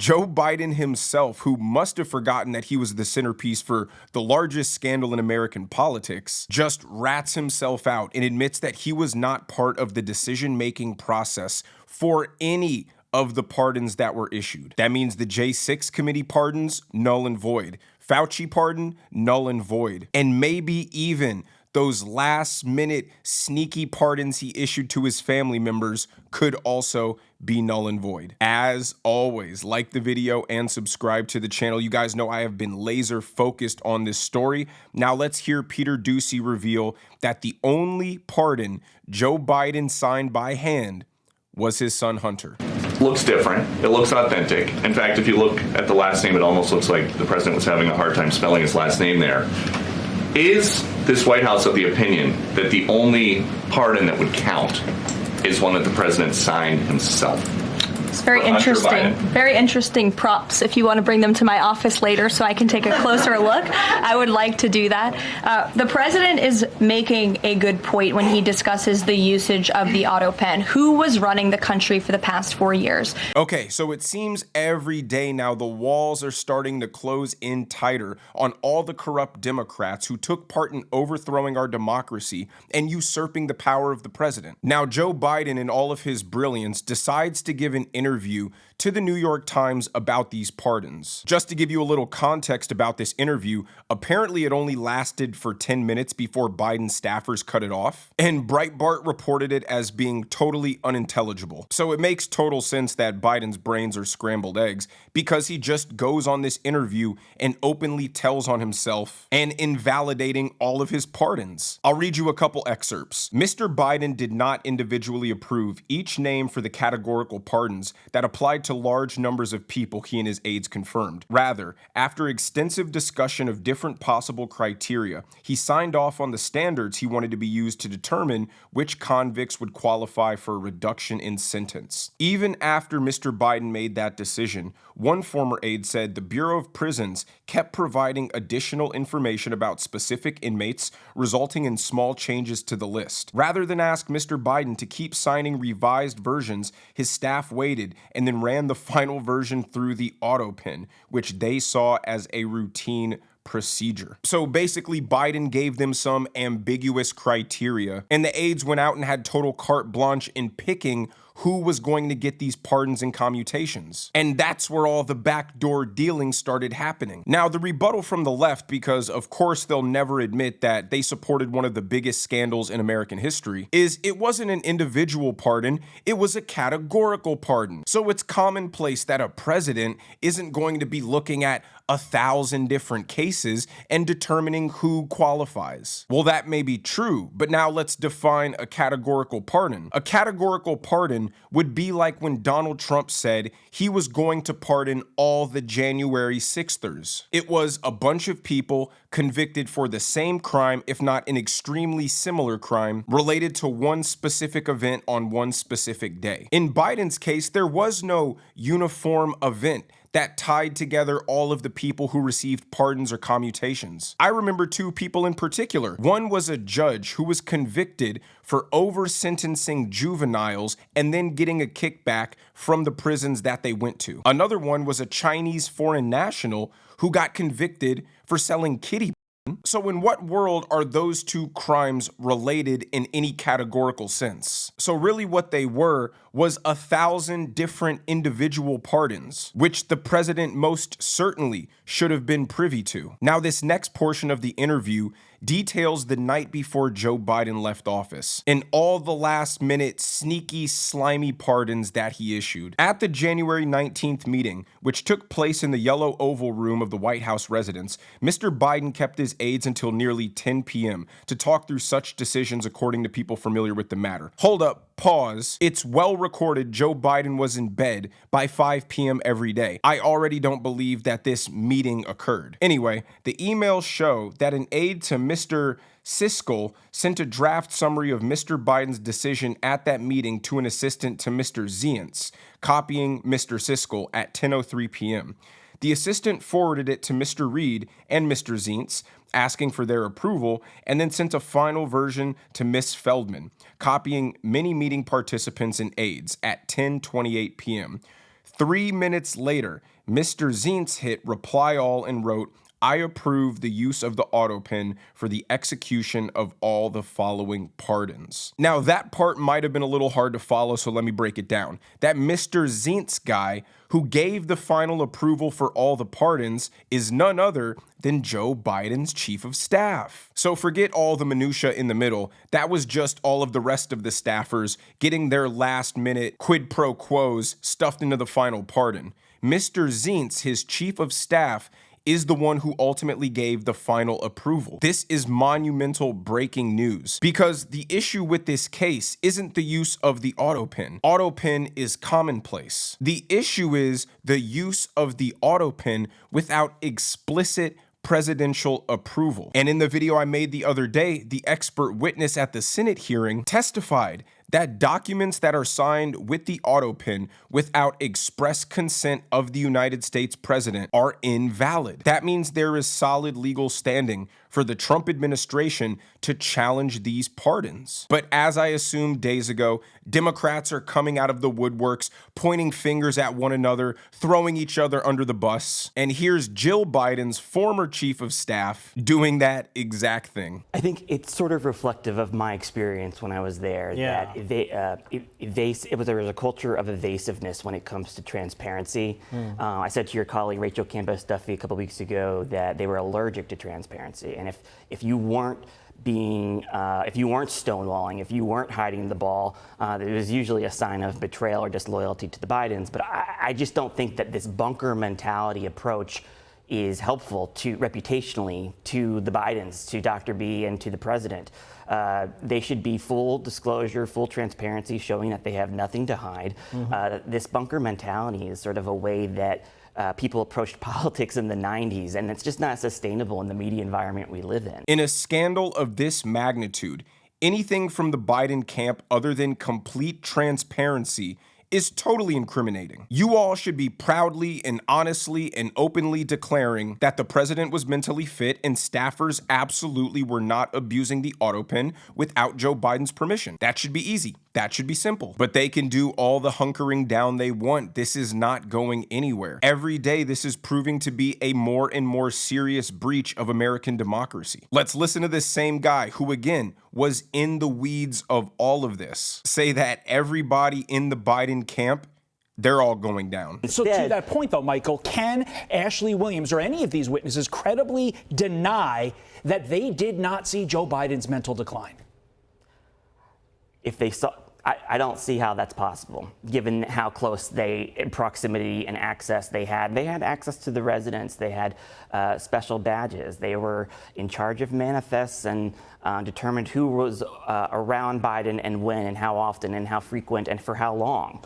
Joe Biden himself, who must have forgotten that he was the centerpiece for the largest scandal in American politics, just rats himself out and admits that he was not part of the decision-making process for any of the pardons that were issued. That means the J6 committee pardons, null and void. Fauci pardon, null and void. And maybe even those last-minute sneaky pardons he issued to his family members could also be null and void. As always, like the video and subscribe to the channel. You guys know I have been laser focused on this story. Now let's hear Peter Doocy reveal that the only pardon Joe Biden signed by hand was his son Hunter. Looks different. It looks authentic. In fact, if you look at the last name, it almost looks like the president was having a hard time spelling his last name there. Is this White House of the opinion that the only pardon that would count is one that the president signed himself? It's very interesting. Very interesting props. If you want to bring them to my office later so I can take a closer look, I would like to do that. The president is making a good point when he discusses the usage of the Autopen. Who was running the country for the past 4 years? Okay, so it seems every day now the walls are starting to close in tighter on all the corrupt Democrats who took part in overthrowing our democracy and usurping the power of the president. Now, Joe Biden, in all of his brilliance, decides to give an interview to the New York Times about these pardons. Just to give you a little context about this interview, apparently it only lasted for 10 minutes before Biden staffers cut it off, and Breitbart reported it as being totally unintelligible. So it makes total sense that Biden's brains are scrambled eggs, because he just goes on this interview and openly tells on himself and invalidating all of his pardons. I'll read you a couple excerpts. Mr. Biden did not individually approve each name for the categorical pardons that applied to large numbers of people he and his aides confirmed. Rather, after extensive discussion of different possible criteria, he signed off on the standards he wanted to be used to determine which convicts would qualify for a reduction in sentence. Even after Mr. Biden made that decision, one former aide said the Bureau of Prisons kept providing additional information about specific inmates, resulting in small changes to the list. Rather than ask Mr. Biden to keep signing revised versions, his staff waited and then ran the final version through the Autopen, which they saw as a routine procedure. So basically, Biden gave them some ambiguous criteria, and the aides went out and had total carte blanche in picking who was going to get these pardons and commutations. And that's where all the backdoor dealing started happening. Now, the rebuttal from the left, because of course they'll never admit that they supported one of the biggest scandals in American history, is it wasn't an individual pardon, it was a categorical pardon. So it's commonplace that a president isn't going to be looking at 1,000 different cases and determining who qualifies. Well, that may be true, but now let's define a categorical pardon. A categorical pardon would be like when Donald Trump said he was going to pardon all the January 6thers. It was a bunch of people convicted for the same crime, if not an extremely similar crime, related to one specific event on one specific day. In Biden's case, there was no uniform event that tied together all of the people who received pardons or commutations. I remember two people in particular. One was a judge who was convicted for over-sentencing juveniles and then getting a kickback from the prisons that they went to. Another one was a Chinese foreign national who got convicted for selling kitty. So in what world are those two crimes related in any categorical sense? So really what they were was 1,000 different individual pardons, which the president most certainly should have been privy to. Now, this next portion of the interview details the night before Joe Biden left office and all the last-minute sneaky, slimy pardons that he issued. At the January 19th meeting, which took place in the Yellow Oval Room of the White House residence, Mr. Biden kept his aides until nearly 10 p.m. to talk through such decisions, according to people familiar with the matter. Hold up, pause. It's well recorded Joe Biden was in bed by 5 p.m. every day. I already don't believe that this meeting occurred. Anyway, the emails show that an aide to Mr. Siskel sent a draft summary of Mr. Biden's decision at that meeting to an assistant to Mr. Zients, copying Mr. Siskel at 10:03 p.m. The assistant forwarded it to Mr. Reed and Mr. Zients, asking for their approval, and then sent a final version to Ms. Feldman, copying many meeting participants and aides at 10:28 p.m. 3 minutes later, Mr. Zients hit reply all and wrote, "I approve the use of the Autopen for the execution of all the following pardons." Now, that part might have been a little hard to follow, so let me break it down. That Mr. Zients guy who gave the final approval for all the pardons is none other than Joe Biden's chief of staff. So forget all the minutia in the middle. That was just all of the rest of the staffers getting their last-minute quid pro quos stuffed into the final pardon. Mr. Zients, his chief of staff, is the one who ultimately gave the final approval. This is monumental breaking news because the issue with this case isn't the use of the Autopen. Autopen is commonplace. The issue is the use of the Autopen without explicit presidential approval. And in the video I made the other day, the expert witness at the Senate hearing testified that documents that are signed with the Autopen without express consent of the United States president are invalid. That means there is solid legal standing for the Trump administration to challenge these pardons. But as I assumed days ago, Democrats are coming out of the woodworks, pointing fingers at one another, throwing each other under the bus. And here's Jill Biden's former chief of staff doing that exact thing. I think it's sort of reflective of my experience when I was there. Yeah. That there was a culture of evasiveness when it comes to transparency. I said to your colleague Rachel Campos Duffy a couple weeks ago that they were allergic to transparency, and if you weren't stonewalling, if you weren't hiding the ball, it was usually a sign of betrayal or disloyalty to the Bidens. But I just don't think that this bunker mentality approach is helpful reputationally to the Bidens, to Dr. B, and to the president. They should be full disclosure, full transparency, showing that they have nothing to hide. This bunker mentality is sort of a way that people approached politics in the 90s, and it's just not sustainable in the media environment we live in. In a scandal of this magnitude, anything from the Biden camp other than complete transparency is totally incriminating. You all should be proudly and honestly and openly declaring that the president was mentally fit and staffers absolutely were not abusing the Autopen without Joe Biden's permission. That should be easy. That should be simple. But they can do all the hunkering down they want. This is not going anywhere. Every day, this is proving to be a more and more serious breach of American democracy. Let's listen to this same guy who, again, was in the weeds of all of this say that everybody in the Biden camp, they're all going down. So to that point, though, Michael, can Ashley Williams or any of these witnesses credibly deny that they did not see Joe Biden's mental decline? If they saw, I don't see how that's possible, given how close proximity and access they had. They had access to the residence. They had special badges. They were in charge of manifests and determined who was around Biden and when and how often and how frequent and for how long.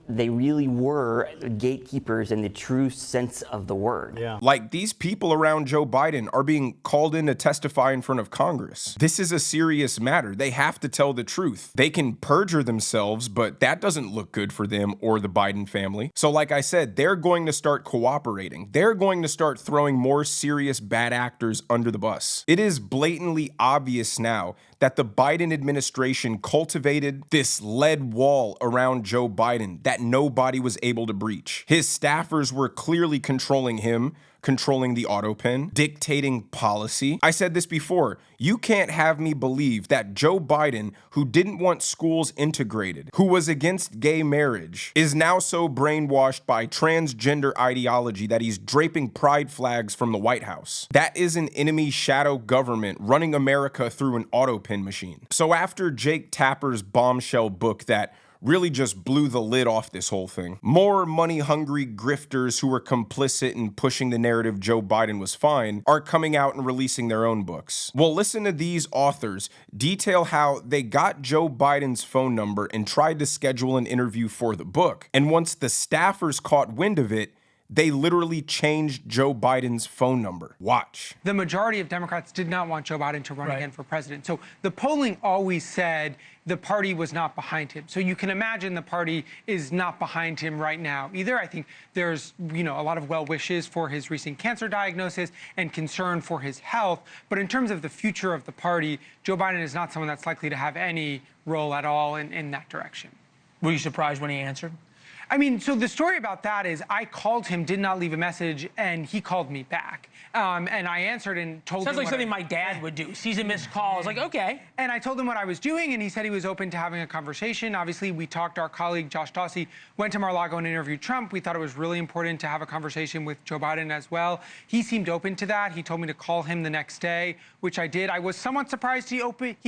They really were gatekeepers in the true sense of the word. Yeah. Like, these people around Joe Biden are being called in to testify in front of Congress. This is a serious matter. They have to tell the truth. They can perjure themselves, but that doesn't look good for them or the Biden family. So like I said, they're going to start cooperating. They're going to start throwing more serious bad actors under the bus. It is blatantly obvious now that the Biden administration cultivated this lead wall around Joe Biden that nobody was able to breach. His staffers were clearly controlling him, controlling the Autopen, dictating policy. I said this before, you can't have me believe that Joe Biden, who didn't want schools integrated, who was against gay marriage, is now so brainwashed by transgender ideology that he's draping pride flags from the White House. That is an enemy shadow government running America through an Autopen machine. So after Jake Tapper's bombshell book that really just blew the lid off this whole thing, more money-hungry grifters who were complicit in pushing the narrative Joe Biden was fine are coming out and releasing their own books. Well, listen to these authors detail how they got Joe Biden's phone number and tried to schedule an interview for the book. And once the staffers caught wind of it, they literally changed Joe Biden's phone number. Watch. The majority of Democrats did not want Joe Biden to run again for president. So the polling always said the party was not behind him. So you can imagine the party is not behind him right now either. I think there's, a lot of well wishes for his recent cancer diagnosis and concern for his health. But in terms of the future of the party, Joe Biden is not someone that's likely to have any role at all in that direction. Were you surprised when he answered? I mean, so the story about that is I called him, did not leave a message, and he called me back. And I answered and told him. Sounds like something my dad would do. Sees a missed call. It's like, okay. And I told him what I was doing, and he said he was open to having a conversation. Obviously, we talked. Our colleague, Josh Dawsey, went to Mar-a-Lago and interviewed Trump. We thought it was really important to have a conversation with Joe Biden as well. He seemed open to that. He told me to call him the next day, which I did. I was somewhat surprised he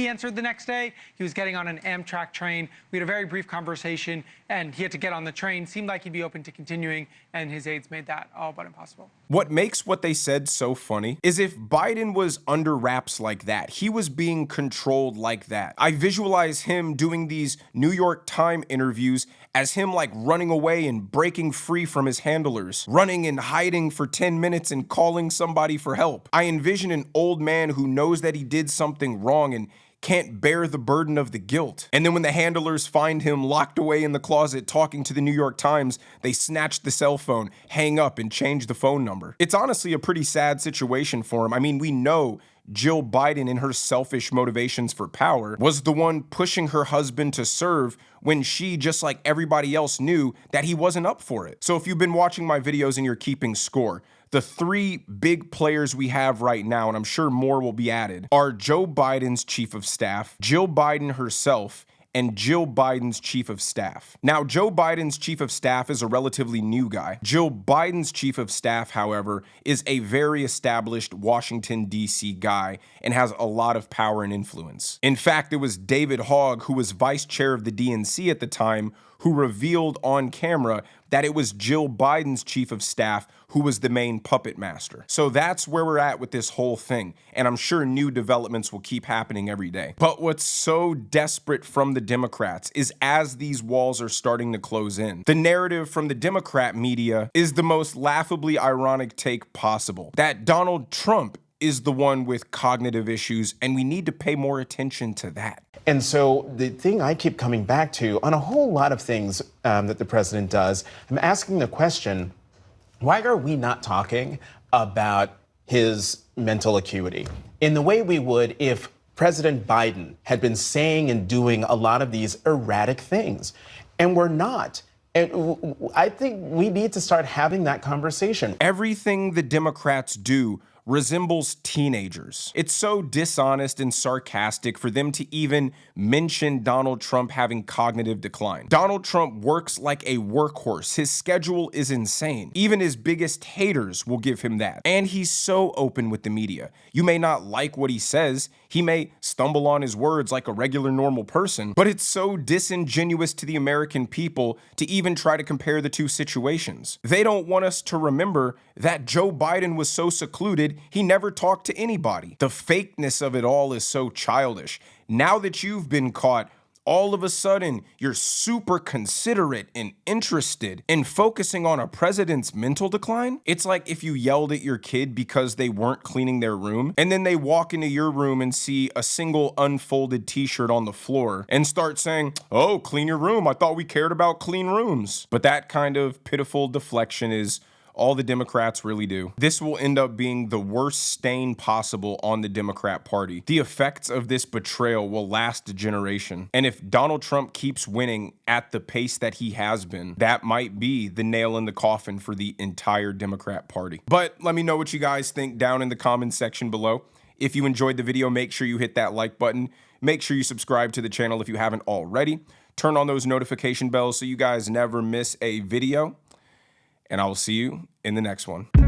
answered the next day. He was getting on an Amtrak train. We had a very brief conversation, and he had to get on the train. Seemed like he'd be open to continuing, and his aides made that all but impossible. What makes what they said so funny is if Biden was under wraps like that, he was being controlled like that. I visualize him doing these New York Times interviews as him like running away and breaking free from his handlers, running and hiding for 10 minutes and calling somebody for help. I envision an old man who knows that he did something wrong and can't bear the burden of the guilt. And then when the handlers find him locked away in the closet talking to the New York Times, they snatch the cell phone, hang up, and change the phone number. It's honestly a pretty sad situation for him. I mean, we know Jill Biden, in her selfish motivations for power, was the one pushing her husband to serve when she, just like everybody else, knew that he wasn't up for it. So if you've been watching my videos and you're keeping score, the three big players we have right now, and I'm sure more will be added, are Joe Biden's chief of staff, Jill Biden herself, and Jill Biden's chief of staff. Now, Joe Biden's chief of staff is a relatively new guy. Jill Biden's chief of staff, however, is a very established Washington, D.C. guy and has a lot of power and influence. In fact, it was David Hogg, who was vice chair of the DNC at the time, who revealed on camera that it was Jill Biden's chief of staff who was the main puppet master. So that's where we're at with this whole thing, and I'm sure new developments will keep happening every day. But what's so desperate from the Democrats is as these walls are starting to close in, the narrative from the Democrat media is the most laughably ironic take possible, that Donald Trump is the one with cognitive issues, and we need to pay more attention to that. And so the thing I keep coming back to on a whole lot of things that the president does, I'm asking the question, why are we not talking about his mental acuity in the way we would if President Biden had been saying and doing a lot of these erratic things? And we're not. And I think we need to start having that conversation. Everything the Democrats do resembles teenagers. It's so dishonest and sarcastic for them to even mention Donald Trump having cognitive decline. Donald Trump works like a workhorse. His schedule is insane. Even his biggest haters will give him that. And he's so open with the media. You may not like what he says. He may stumble on his words like a regular normal person, but it's so disingenuous to the American people to even try to compare the two situations. They don't want us to remember that Joe Biden was so secluded, he never talked to anybody. The fakeness of it all is so childish. Now that you've been caught, all of a sudden, you're super considerate and interested in focusing on a president's mental decline. It's like if you yelled at your kid because they weren't cleaning their room, and then they walk into your room and see a single unfolded t-shirt on the floor and start saying, "Oh, clean your room. I thought we cared about clean rooms." But that kind of pitiful deflection is all the Democrats really do. This will end up being the worst stain possible on the Democrat Party. The effects of this betrayal will last a generation. And if Donald Trump keeps winning at the pace that he has been, that might be the nail in the coffin for the entire Democrat Party. But let me know what you guys think down in the comments section below. If you enjoyed the video, make sure you hit that like button. Make sure you subscribe to the channel if you haven't already. Turn on those notification bells so you guys never miss a video. And I will see you in the next one.